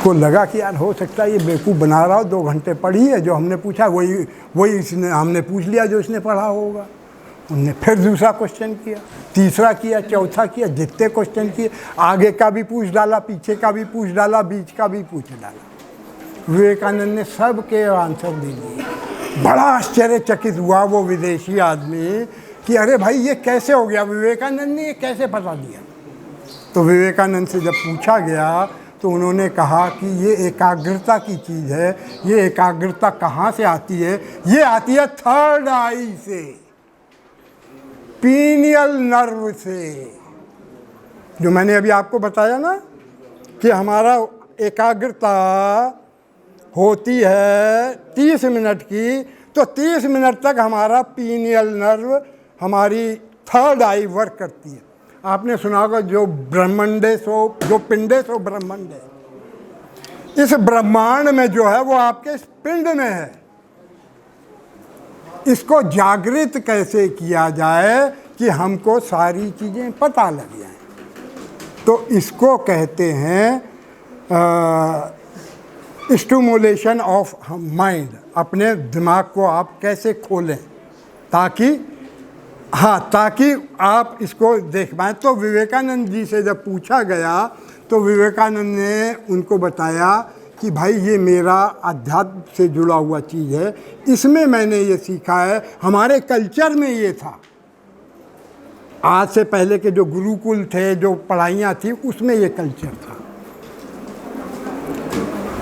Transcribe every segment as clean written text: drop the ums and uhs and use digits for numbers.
उसको लगा कि यार हो सकता है ये बेवकूफ़ बना रहा हो, 2 घंटे पढ़ी है, जो हमने पूछा वही इसने हमने पूछ लिया जो इसने पढ़ा होगा। उनने फिर दूसरा क्वेश्चन किया, तीसरा किया, चौथा किया, जितने क्वेश्चन किए, आगे का भी पूछ डाला, पीछे का भी पूछ डाला, बीच का भी पूछ डाला। विवेकानंद ने सब के आंसर दे दिए। बड़ा आश्चर्यचकित हुआ वो विदेशी आदमी कि अरे भाई ये कैसे हो गया, विवेकानंद ने ये कैसे बता दिया। तो विवेकानंद से जब पूछा गया तो उन्होंने कहा कि ये एकाग्रता की चीज़ है। ये एकाग्रता कहाँ से आती है? ये आती है थर्ड आई से, पीनियल नर्व से। जो मैंने अभी आपको बताया ना कि हमारा एकाग्रता होती है 30 मिनट की, तो 30 मिनट तक हमारा पीनियल नर्व, हमारी थर्ड आई वर्क करती है। आपने सुना होगा जो ब्रह्मांडे सो जो पिंडे सो ब्रह्मांडे, इस ब्रह्मांड में जो है वो आपके इस पिंड में है। इसको जागृत कैसे किया जाए कि हमको सारी चीज़ें पता लग जाएं, तो इसको कहते हैं स्टिमुलेशन ऑफ माइंड। अपने दिमाग को आप कैसे खोलें ताकि आप इसको देख पाएँ। तो विवेकानंद जी से जब पूछा गया तो विवेकानंद ने उनको बताया कि भाई ये मेरा अध्यात्म से जुड़ा हुआ चीज़ है, इसमें मैंने ये सीखा है, हमारे कल्चर में ये था। आज से पहले के जो गुरुकुल थे, जो पढ़ाइयाँ थी, उसमें ये कल्चर था।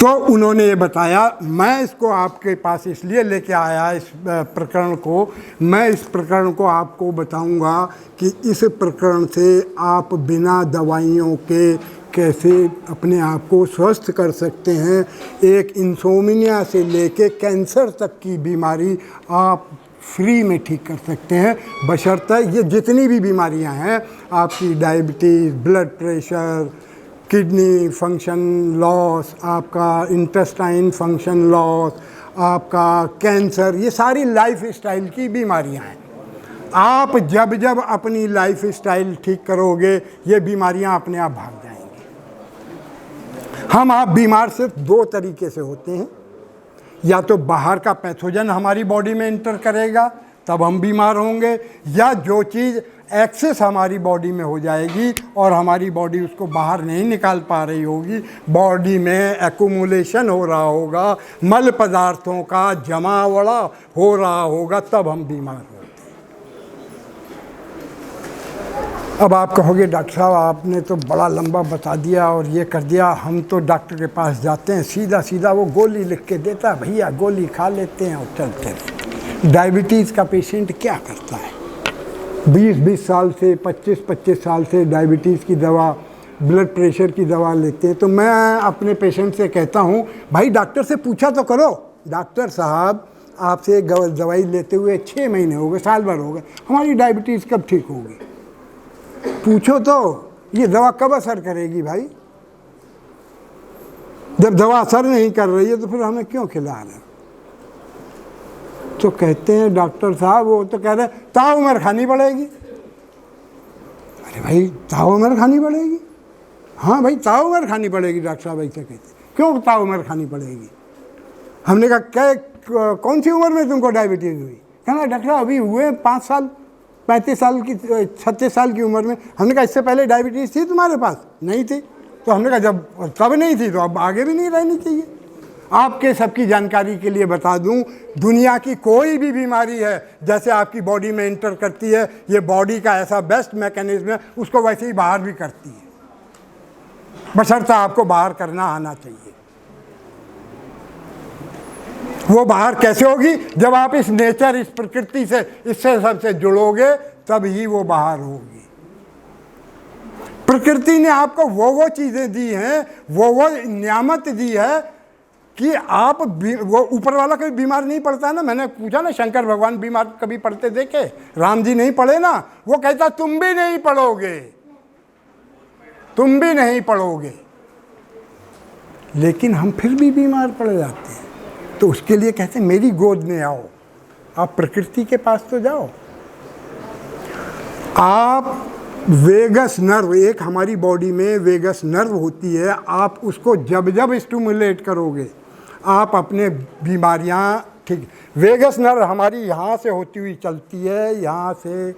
तो उन्होंने ये बताया। मैं इसको आपके पास इसलिए लेके आया इस प्रकरण को, मैं इस प्रकरण को आपको बताऊंगा कि इस प्रकरण से आप बिना दवाइयों के कैसे अपने आप को स्वस्थ कर सकते हैं। एक इंसोमिनिया से लेके कैंसर तक की बीमारी आप फ्री में ठीक कर सकते हैं, बशर्ते ये जितनी भी बीमारियां हैं, आपकी diabetes, blood pressure, kidney function loss, आपका इंटेस्टाइन फंक्शन लॉस, आपका कैंसर, ये सारी लाइफ स्टाइल की बीमारियां हैं। आप जब जब अपनी लाइफ स्टाइल ठीक करोगे, ये बीमारियां अपने आप भाग जाएंगी। आप बीमार सिर्फ 2 तरीके से होते हैं, या तो बाहर का पैथोजन हमारी बॉडी में इंटर करेगा तब हम बीमार होंगे, या जो चीज़ एक्सेस हमारी बॉडी में हो जाएगी और हमारी बॉडी उसको बाहर नहीं निकाल पा रही होगी, बॉडी में एक्यूमुलेशन हो रहा होगा, मल पदार्थों का जमावड़ा हो रहा होगा, तब हम बीमार होंगे। अब आप कहोगे डॉक्टर साहब आपने तो बड़ा लंबा बता दिया और ये कर दिया, हम तो डॉक्टर के पास जाते हैं सीधा सीधा वो गोली लिख के देता है, भैया गोली खा लेते हैं और चलते हैं। डायबिटीज़ का पेशेंट क्या करता है? 20-20 साल से, 25-25 साल से डायबिटीज़ की दवा, ब्लड प्रेशर की दवा लेते हैं। तो मैं अपने पेशेंट से कहता हूँ, भाई डॉक्टर से पूछा तो करो, डॉक्टर साहब आपसे दवाई लेते हुए 6 महीने हो गए, साल भर हो गए, हमारी डायबिटीज़ कब ठीक होगी? पूछो तो ये दवा कब असर करेगी भाई? जब दवा असर नहीं कर रही है तो फिर हमें क्यों खिला रहे हैं? तो कहते हैं डॉक्टर साहब, वो तो कह रहे हैं ताउम्र खानी पड़ेगी। अरे भाई ताउम्र खानी पड़ेगी? हाँ भाई ताउम्र खानी पड़ेगी। डॉक्टर साहब ऐसे कहते हैं, क्यों ताउम्र खानी पड़ेगी? हमने कहा कौन सी उम्र में तुमको डायबिटीज़ हुई? कहना डॉक्टर साहब अभी हुए 5 साल, 35 साल की, 36 साल की उम्र में। हमने कहा इससे पहले डायबिटीज़ थी तुम्हारे पास? नहीं थी। तो हमने कहा जब तब नहीं थी तो अब आगे भी नहीं रहनी चाहिए। आपके सबकी जानकारी के लिए बता दूं, दुनिया की कोई भी बीमारी है जैसे आपकी बॉडी में इंटर करती है, ये बॉडी का ऐसा बेस्ट मैकेनिज्म है, उसको वैसे ही बाहर भी करती है, बशर्ते आपको बाहर करना आना चाहिए। वो बाहर कैसे होगी? जब आप इस नेचर, इस प्रकृति से, इससे सबसे जुड़ोगे तब ही वो बाहर होगी। प्रकृति ने आपको वो चीज़ें दी हैं, वो नियामत दी है कि आप वो ऊपर वाला कभी बीमार नहीं पड़ता ना। मैंने पूछा ना, शंकर भगवान बीमार कभी पड़ते देखे? राम जी नहीं पड़े ना। वो कहता तुम भी नहीं पड़ोगे, तुम भी नहीं पड़ोगे, लेकिन हम फिर भी बीमार पड़ जाते हैं। तो उसके लिए कहते हैं मेरी गोद में आओ, आप प्रकृति के पास तो जाओ। आप वेगस नर्व, एक हमारी बॉडी में वेगस नर्व होती है। आप उसको जब जब स्टिमुलेट करोगे आप अपने बीमारियां ठीक। वेगस नर्व हमारी यहाँ से होती हुई चलती है, यहाँ से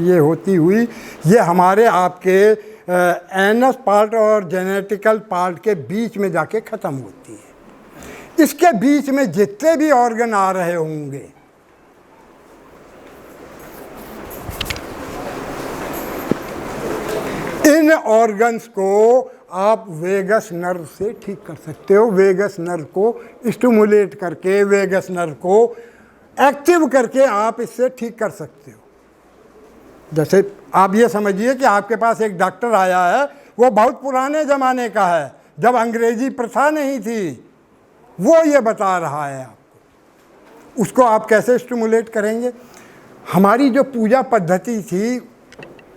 ये होती हुई ये हमारे आपके एनस पार्ट और जेनेटिकल पार्ट के बीच में जाके ख़त्म होती है। इसके बीच में जितने भी ऑर्गन आ रहे होंगे इन ऑर्गन्स को आप वेगस नर्व से ठीक कर सकते हो। वेगस नर्व को स्टिमुलेट करके, वेगस नर्व को एक्टिव करके आप इससे ठीक कर सकते हो। जैसे आप ये समझिए कि आपके पास एक डॉक्टर आया है, वो बहुत पुराने ज़माने का है, जब अंग्रेजी प्रथा नहीं थी, वो ये बता रहा है आपको। उसको आप कैसे स्टिमुलेट करेंगे? हमारी जो पूजा पद्धति थी,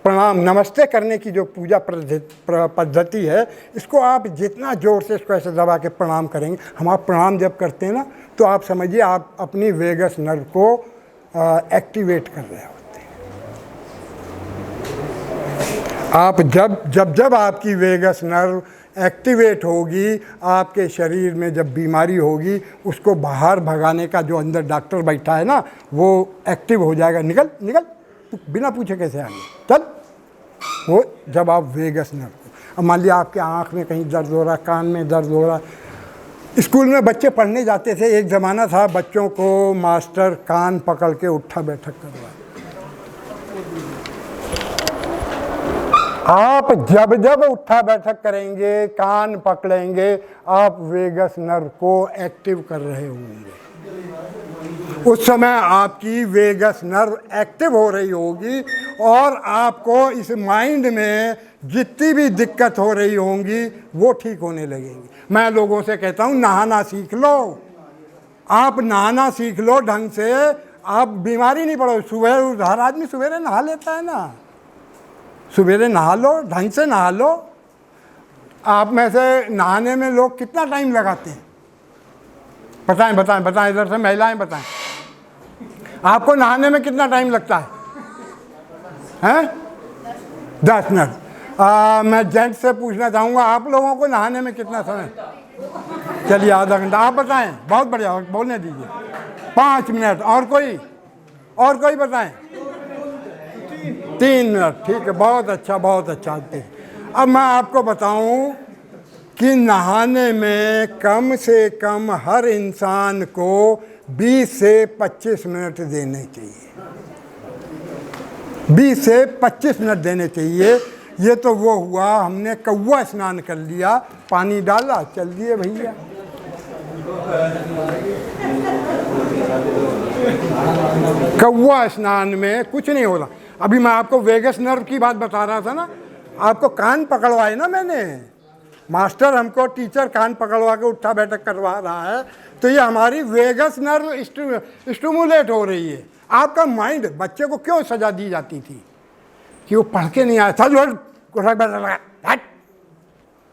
प्रणाम नमस्ते करने की जो पूजा पद्धति है, इसको आप जितना ज़ोर से इसको ऐसे दबा के प्रणाम करेंगे, हम आप प्रणाम जब करते हैं ना, तो आप समझिए आप अपनी वेगस नर्व को एक्टिवेट कर रहे होते हैं। आप जब आपकी वेगस नर्व एक्टिवेट होगी, आपके शरीर में जब बीमारी होगी, उसको बाहर भगाने का जो अंदर डॉक्टर बैठा है ना, वो एक्टिव हो जाएगा। निकल निकल, बिना पूछे कैसे आ गया, चल। वो जब आप वेगस नर्व को, अब मान लिया आपके आँख में कहीं दर्द हो रहा, कान में दर्द हो रहा। स्कूल में बच्चे पढ़ने जाते थे, एक ज़माना था बच्चों को मास्टर कान पकड़ के उठा बैठक करवाए। आप जब उठा बैठक करेंगे, कान पकड़ेंगे, आप वेगस नर्व को एक्टिव कर रहे होंगे। उस समय आपकी वेगस नर्व एक्टिव हो रही होगी और आपको इस माइंड में जितनी भी दिक्कत हो रही होंगी वो ठीक होने लगेंगी। मैं लोगों से कहता हूँ नहाना सीख लो। आप नहाना सीख लो ढंग से, आप बीमारी नहीं पड़ो। सुबह हर आदमी सवेरे नहा लेता है ना, सवेरे नहा लो, ढंग से नहा लो। आप में से नहाने में लोग कितना टाइम लगाते हैं? बताएं बताएं बताएं, इधर से महिलाएं बताएं, आपको नहाने में कितना टाइम लगता है? हैं? 10 मिनट। मैं जेंट्स से पूछना चाहूँगा, आप लोगों को नहाने में कितना समय? चलिए आधा घंटा। आप बताएं। बहुत बढ़िया, बोलने दीजिए। 5 मिनट। और कोई बताएं? 3 मिनट। ठीक है, बहुत अच्छा बहुत अच्छा। अब मैं आपको बताऊं कि नहाने में कम से कम हर इंसान को 20 से 25 मिनट देने चाहिए। 20 से 25 मिनट देने चाहिए। ये तो वो हुआ, हमने कौवा स्नान कर लिया, पानी डाला, चल दिए भैया। कौवा स्नान में कुछ नहीं होता। अभी मैं आपको वेगस नर्व की बात बता रहा था ना, आपको कान पकड़वाए ना मैंने, मास्टर हमको टीचर कान पकड़वा के उठा बैठक करवा रहा है, तो ये हमारी वेगस नर्व स्टिमुलेट हो रही है। आपका माइंड, बच्चे को क्यों सजा दी जाती थी कि वो पढ़ के नहीं आया था, हट,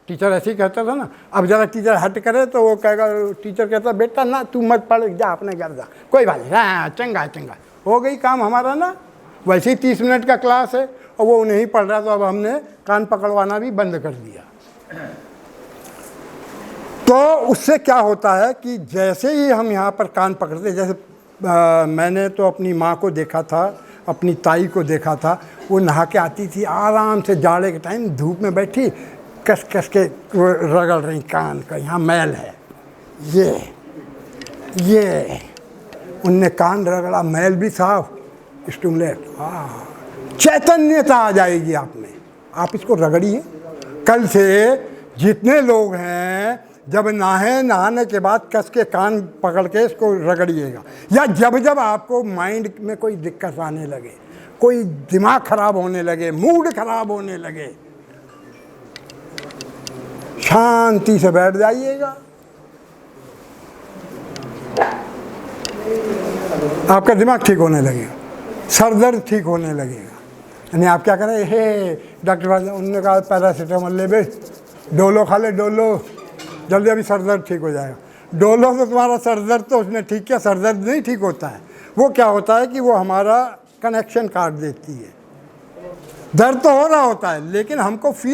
टीचर ऐसे ही कहता था ना। अब जरा टीचर हट करे तो वो कहेगा, टीचर कहता बेटा ना तू मत पढ़, जा अपने घर जा, कोई बात नहीं, हाँ चंगा चंगा, हो गई काम हमारा ना। वैसे ही 30 मिनट का क्लास है और वो नहीं पढ़ रहा, तो अब हमने कान पकड़वाना भी बंद कर दिया। तो उससे क्या होता है कि जैसे ही हम यहाँ पर कान पकड़ते, जैसे मैंने तो अपनी माँ को देखा था, अपनी ताई को देखा था, वो नहा के आती थी आराम से, जाड़े के टाइम धूप में बैठी, कस कस के रगड़ रही कान का, यहाँ मैल है, ये उनने कान रगड़ा, मैल भी साफ, स्टिमुलेट, चैतन्यता आ जाएगी आप में। आप इसको रगड़िए। कल से जितने लोग हैं, जब नहाने के बाद कस के कान पकड़ के इसको रगड़िएगा। या जब आपको माइंड में कोई दिक्कत आने लगे, कोई दिमाग खराब होने लगे, मूड खराब होने लगे, शांति से बैठ जाइएगा, आपका दिमाग ठीक होने लगेगा, सर दर्द ठीक होने लगेगा। यानी आप क्या करें, हे डॉक्टर साहब, उन्होंने कहा पैरासीटामोल ले बे, डोलो खा ले, डोलो, जल्दी अभी सर दर्द ठीक हो जाएगा। डोलो से तुम्हारा सर दर्द तो उसने ठीक किया, सर दर्द नहीं ठीक होता है, वो क्या होता है कि वो हमारा कनेक्शन काट देती है। दर्द तो हो रहा होता है लेकिन हमको फील